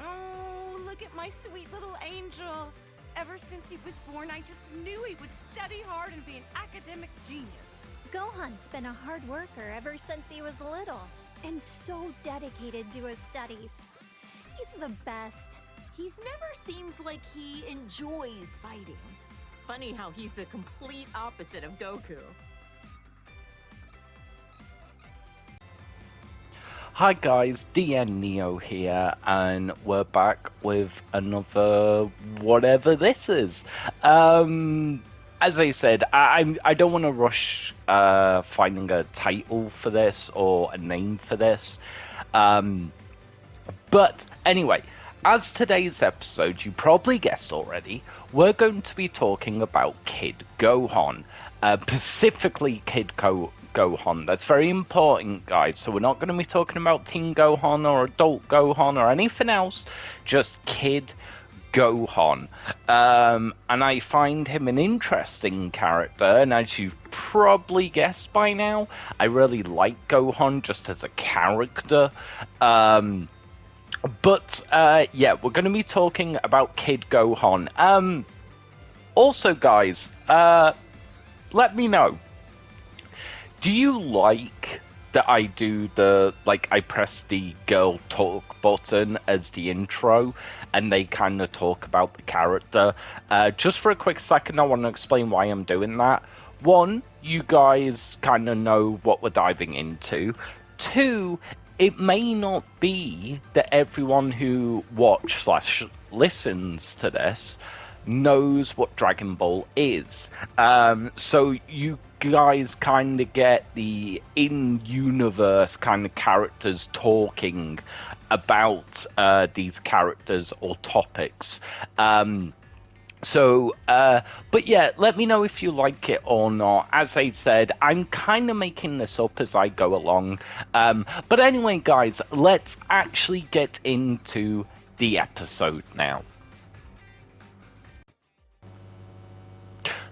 Oh, look at my sweet little angel. Ever since he was born, I just knew he would study hard and be an academic genius. Gohan's been a hard worker ever since he was little, and so dedicated to his studies. He's the best. He's never seemed like he enjoys fighting. Funny how he's the complete opposite of Goku. Hi guys, DN Neo here, and we're back with another whatever this is. As I said, I don't want to rush finding a title for this or a name for this. But anyway, as today's episode, you probably guessed already, we're going to be talking about Kid Gohan, specifically Kid Gohan. That's very important, guys. So we're not going to be talking about Teen Gohan or Adult Gohan or anything else, just Kid Gohan. And I find him an interesting character, and as you've probably guessed by now, I really like Gohan just as a character. But yeah, we're going to be talking about Kid Gohan. Also, guys, let me know. Do you like that I do I press the girl talk button as the intro and they kind of talk about the character? Just for a quick second, I want to explain why I'm doing that. One, you guys kind of know what we're diving into. Two, it may not be that everyone who watch/listens to this knows what Dragon Ball is. So you guys kind of get the in-universe kind of characters talking about these characters or topics. But yeah, let me know if you like it or not. As I said, I'm kind of making this up as I go along. But anyway, guys, let's actually get into the episode now.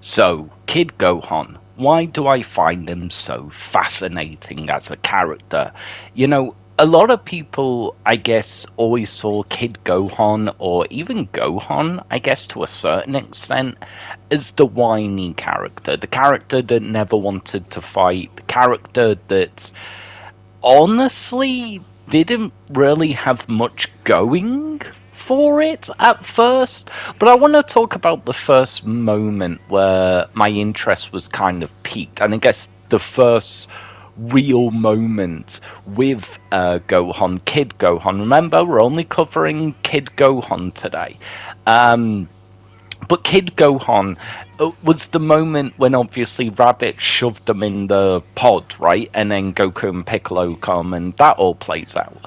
So, Kid Gohan. Why do I find him so fascinating as a character? You know, a lot of people, I guess, always saw Kid Gohan, or even Gohan, I guess, to a certain extent, as the whiny character. The character that never wanted to fight. The character that, honestly, didn't really have much going for it at first. But I want to talk about the first moment where my interest was kind of piqued, and I guess the first real moment with Gohan, Kid Gohan. Remember, we're only covering Kid Gohan today. But Kid Gohan was the moment when obviously Raditz shoved them in the pod, right? And then Goku and Piccolo come, and that all plays out.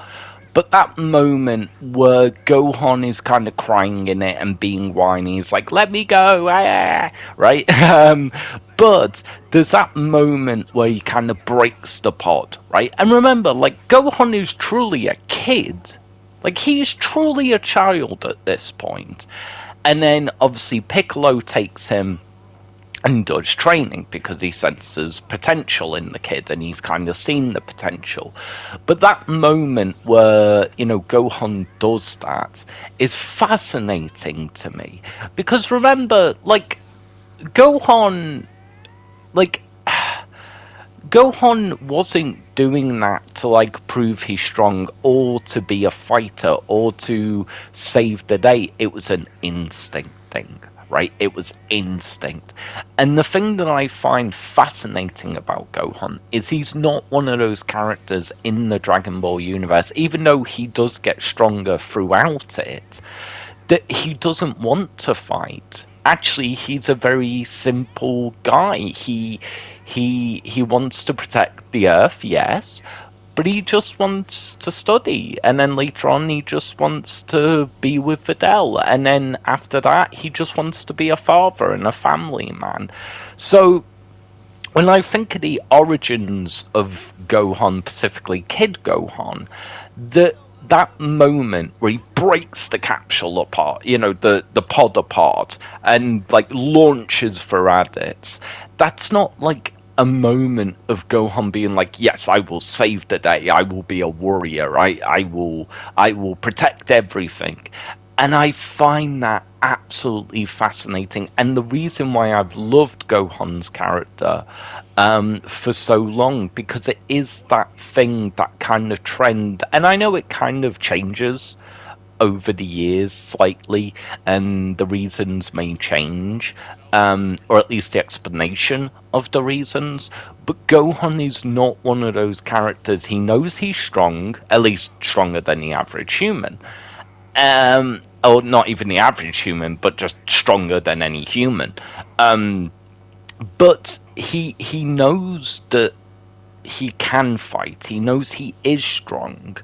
But that moment where Gohan is kind of crying in it and being whiny, he's like, let me go, right? But there's that moment where he kind of breaks the pod, right? And remember, like, Gohan is truly a kid. Like, he's truly a child at this point. And then, obviously, Piccolo takes him and does training because he senses potential in the kid and he's kind of seen the potential. But that moment where, you know, Gohan does that is fascinating to me. Because remember, like, Gohan wasn't doing that to, like, prove he's strong or to be a fighter or to save the day. It was an instinct thing. Right? It was instinct. And the thing that I find fascinating about Gohan is he's not one of those characters in the Dragon Ball universe, even though he does get stronger throughout it, that he doesn't want to fight. Actually, he's a very simple guy. He wants to protect the Earth, yes, but he just wants to study, and then later on he just wants to be with Videl, and then after that he just wants to be a father and a family man. So when I think of the origins of Gohan, specifically Kid Gohan, that moment where he breaks the capsule apart, you know, the pod apart, and like launches for Raditz, that's not like a moment of Gohan being like, yes, I will save the day, I will be a warrior, I will protect everything. And I find that absolutely fascinating. And the reason why I've loved Gohan's character for so long, because it is that thing, that kind of trend. And I know it kind of changes over the years slightly, and the reasons may change, or at least the explanation of the reasons. But Gohan is not one of those characters. He knows he's strong, at least stronger than the average human. Or not even the average human, but just stronger than any human. But he knows that he can fight. He knows he is strong,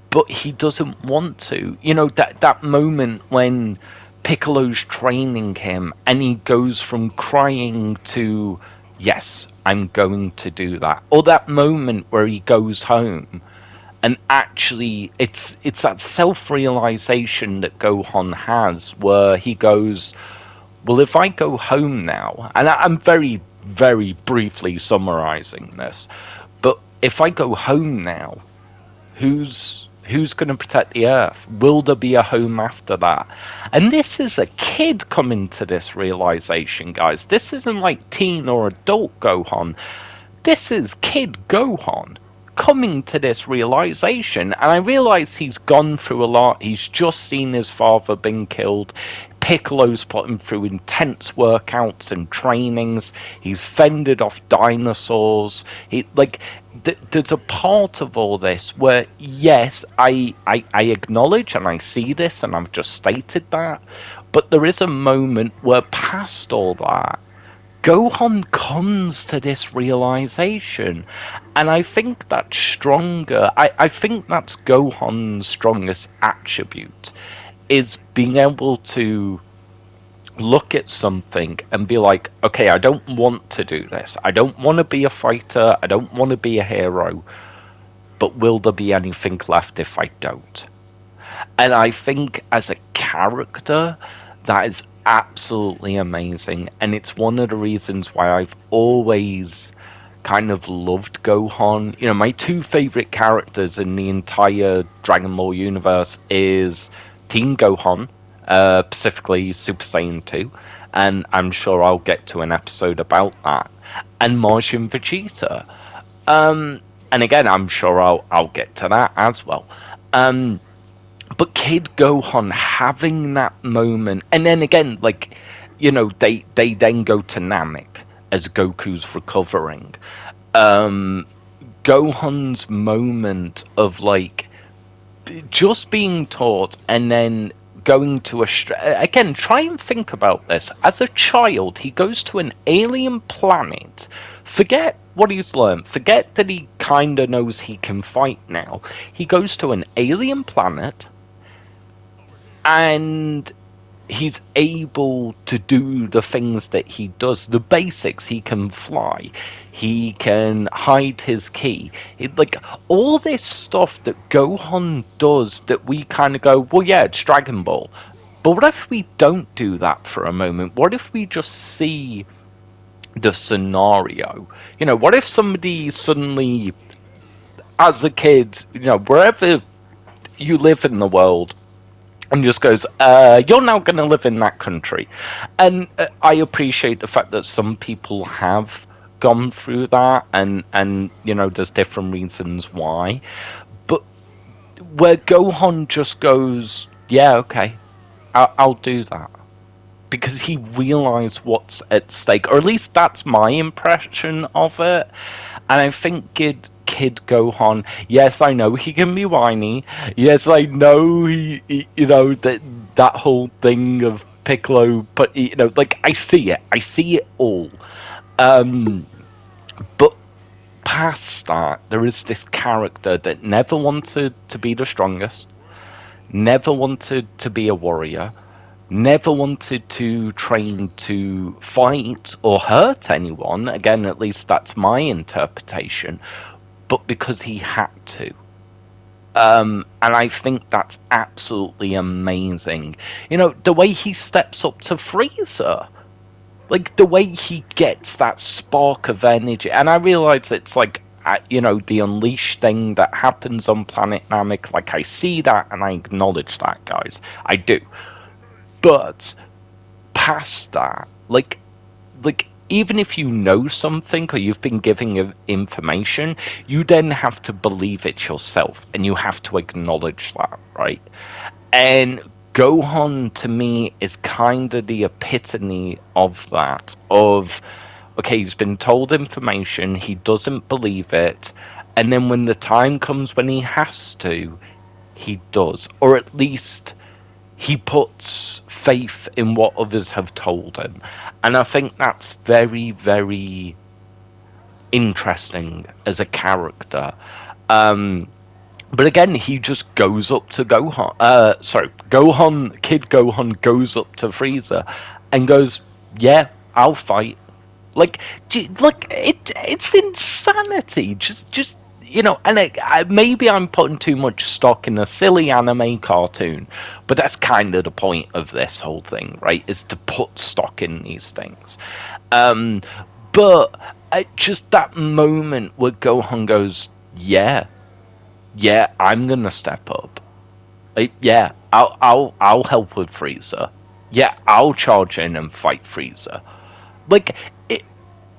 but he doesn't want to. You know, that moment when Piccolo's training him and he goes from crying to, yes, I'm going to do that. Or that moment where he goes home and actually it's that self-realization that Gohan has, where he goes, well, if I go home now, and I'm very, very briefly summarizing this, but if I go home now, who's going to protect the Earth? Will there be a home after that? And this is a kid coming to this realization, guys. This isn't like teen or adult Gohan. This is kid Gohan coming to this realization. And I realize he's gone through a lot. He's just seen his father being killed. Piccolo's put him through intense workouts and trainings. He's fended off dinosaurs. There's a part of all this where, yes, I acknowledge and I see this, and I've just stated that, but there is a moment where past all that, Gohan comes to this realization, and I think that's stronger. I think that's Gohan's strongest attribute, is being able to look at something and be like, okay, I don't want to do this. I don't want to be a fighter. I don't want to be a hero. But will there be anything left if I don't? And I think as a character, that is absolutely amazing. And it's one of the reasons why I've always kind of loved Gohan. You know, my two favorite characters in the entire Dragon Ball universe is Teen Gohan, specifically Super Saiyan 2, and I'm sure I'll get to an episode about that, and Majin Vegeta. And again, I'm sure I'll get to that as well. But Kid Gohan having that moment, and then again, like, you know, they then go to Namek as Goku's recovering. Gohan's moment of, like, just being taught and then going to again, try and think about this. As a child, he goes to an alien planet. Forget what he's learned. Forget that he kind of knows he can fight now. He goes to an alien planet, and he's able to do the things that he does. The basics. He can fly. He can hide his ki. Like, all this stuff that Gohan does that we kind of go, well, yeah, it's Dragon Ball. But what if we don't do that for a moment? What if we just see the scenario? You know, what if somebody suddenly, as a kid, you know, wherever you live in the world, and just goes, you're now going to live in that country. And I appreciate the fact that some people have gone through that, and you know, there's different reasons why. But where Gohan just goes, yeah, okay, I'll do that. Because he realised what's at stake. Or at least that's my impression of it. And I think Kid Gohan, yes, I know he can be whiny. Yes, I know he you know, that whole thing of Piccolo, but, you know, like, I see it all. But past that, there is this character that never wanted to be the strongest, never wanted to be a warrior, never wanted to train to fight or hurt anyone. Again, at least that's my interpretation. But because he had to. And I think that's absolutely amazing. You know, the way he steps up to Frieza. Like, the way he gets that spark of energy, and I realize it's like, the Unleash thing that happens on Planet Namek. Like, I see that and I acknowledge that, guys. I do. But past that, like even if you know something or you've been giving information, you then have to believe it yourself and you have to acknowledge that, right? And Gohan, to me, is kind of the epitome of that. Of, okay, he's been told information, he doesn't believe it, and then when the time comes when he has to, he does. Or at least he puts faith in what others have told him. And I think that's very, very interesting as a character. But again, he just goes up to Gohan. Kid Gohan goes up to Frieza and goes, "Yeah, I'll fight." Like, it's insanity. Just and maybe I'm putting too much stock in a silly anime cartoon, but that's kind of the point of this whole thing, right? Is to put stock in these things. But just that moment where Gohan goes, "Yeah, I'm gonna step up. Like, yeah, I'll help with Frieza. Yeah, I'll charge in and fight Frieza." Like,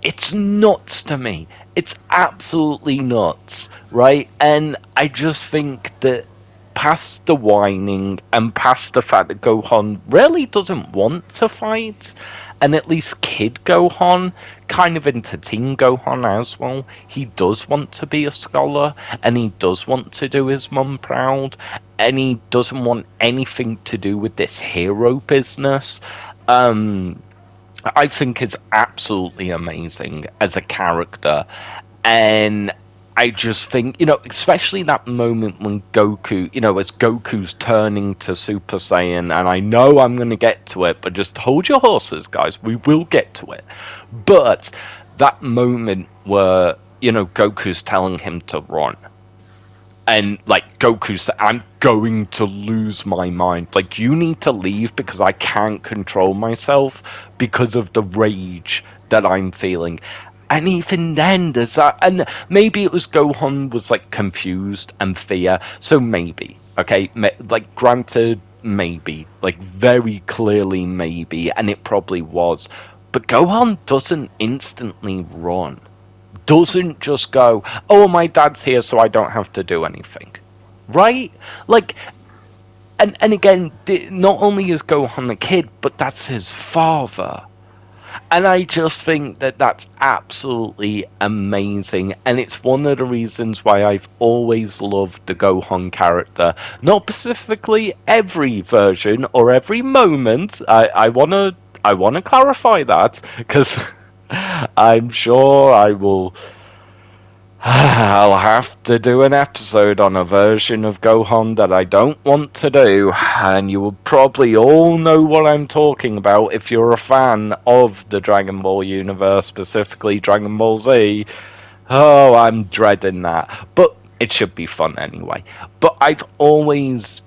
it's nuts to me. It's absolutely nuts, right? And I just think that past the whining and past the fact that Gohan really doesn't want to fight, and at least Kid Gohan, kind of into Teen Gohan as well, he does want to be a scholar, and he does want to do his mum proud, and he doesn't want anything to do with this hero business. I think is absolutely amazing as a character. And I just think, especially that moment when Goku, as Goku's turning to Super Saiyan, and I know I'm going to get to it, but just hold your horses, guys. We will get to it. But that moment where, Goku's telling him to run. And, like, Goku said, "I'm going to lose my mind. Like, you need to leave because I can't control myself because of the rage that I'm feeling." And even then, there's that. And maybe it was Gohan was, like, confused and fear. So maybe, okay? Like, granted, maybe. Like, very clearly maybe. And it probably was. But Gohan doesn't instantly run. Doesn't just go, "Oh, my dad's here, so I don't have to do anything." Right? Like, and again, not only is Gohan a kid, but that's his father. And I just think that that's absolutely amazing. And it's one of the reasons why I've always loved the Gohan character. Not specifically every version or every moment. I wanna clarify that, because I'm sure I'll have to do an episode on a version of Gohan that I don't want to do, and you will probably all know what I'm talking about if you're a fan of the Dragon Ball universe, specifically Dragon Ball Z. Oh, I'm dreading that, but it should be fun anyway. But I've always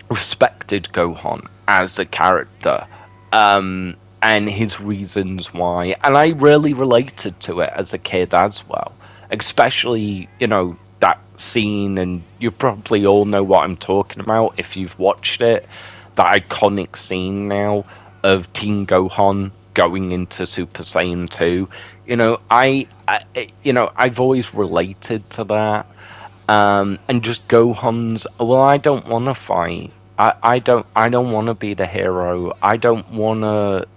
respected Gohan as a character, and his reasons why, and I really related to it as a kid as well. Especially, that scene, and you probably all know what I'm talking about if you've watched it. That iconic scene now of Teen Gohan going into Super Saiyan 2. I've always related to that. And just Gohan's, well, I don't want to fight. I don't want to be the hero. I don't want to,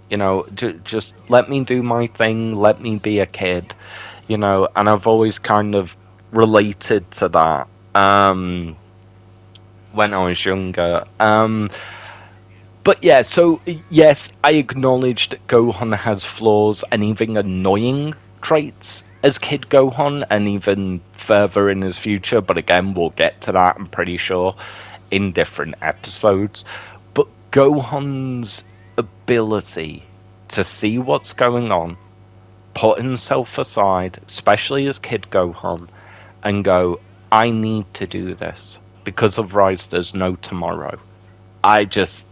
just let me do my thing. Let me be a kid. And I've always kind of related to that when I was younger. But yeah, so yes, I acknowledge that Gohan has flaws and even annoying traits as Kid Gohan, and even further in his future. But again, we'll get to that, I'm pretty sure, in different episodes. But Gohan's ability to see what's going on, put himself aside, especially as Kid Gohan, and go, "I need to do this. Because of Rise, there's no tomorrow." I just,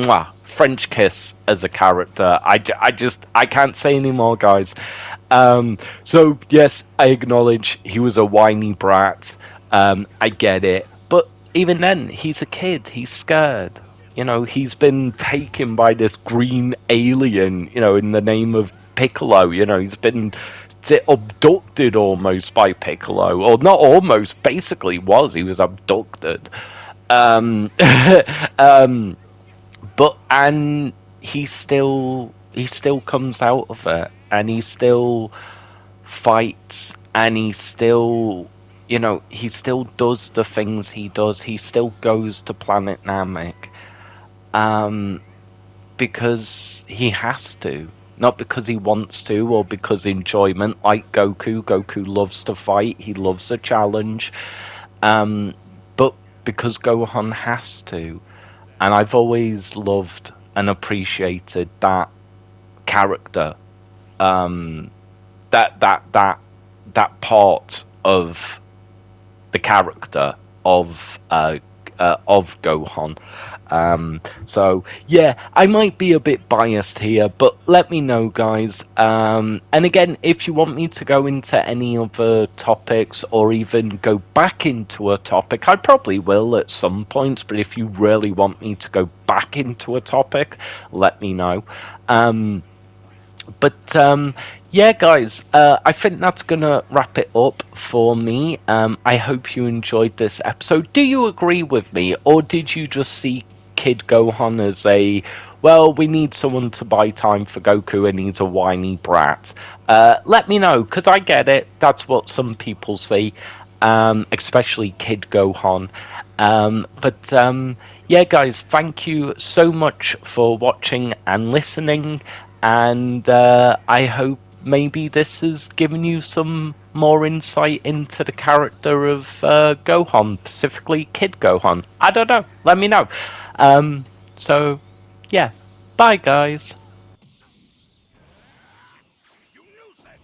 mwah, French kiss as a character. I can't say anymore, guys. So yes, I acknowledge he was a whiny brat. I get it, but even then, he's a kid. He's scared. He's been taken by this green alien. In the name of Piccolo. He's been abducted almost by Piccolo, or not almost. Basically, he was abducted. Um, and he still comes out of it, and he still fights, and he still does the things he does. He still goes to Planet Namek, because he has to, not because he wants to or because enjoyment. Like Goku loves to fight. He loves a challenge, but because Gohan has to. And I've always loved and appreciated that character, that part of the character of Gohan. So yeah, I might be a bit biased here, but let me know, guys. And again, if you want me to go into any other topics or even go back into a topic, I probably will at some points, but if you really want me to go back into a topic, let me know. Yeah, guys, I think that's gonna wrap it up for me. I hope you enjoyed this episode. Do you agree with me, or did you just see Kid Gohan as we need someone to buy time for Goku and he's a whiny brat? Let me know, because I get it. That's what some people see, especially Kid Gohan. Yeah, guys, thank you so much for watching and listening, and I hope maybe this has given you some more insight into the character of Gohan, specifically Kid Gohan. I don't know. Let me know. So, yeah. Bye, guys. You nuisance!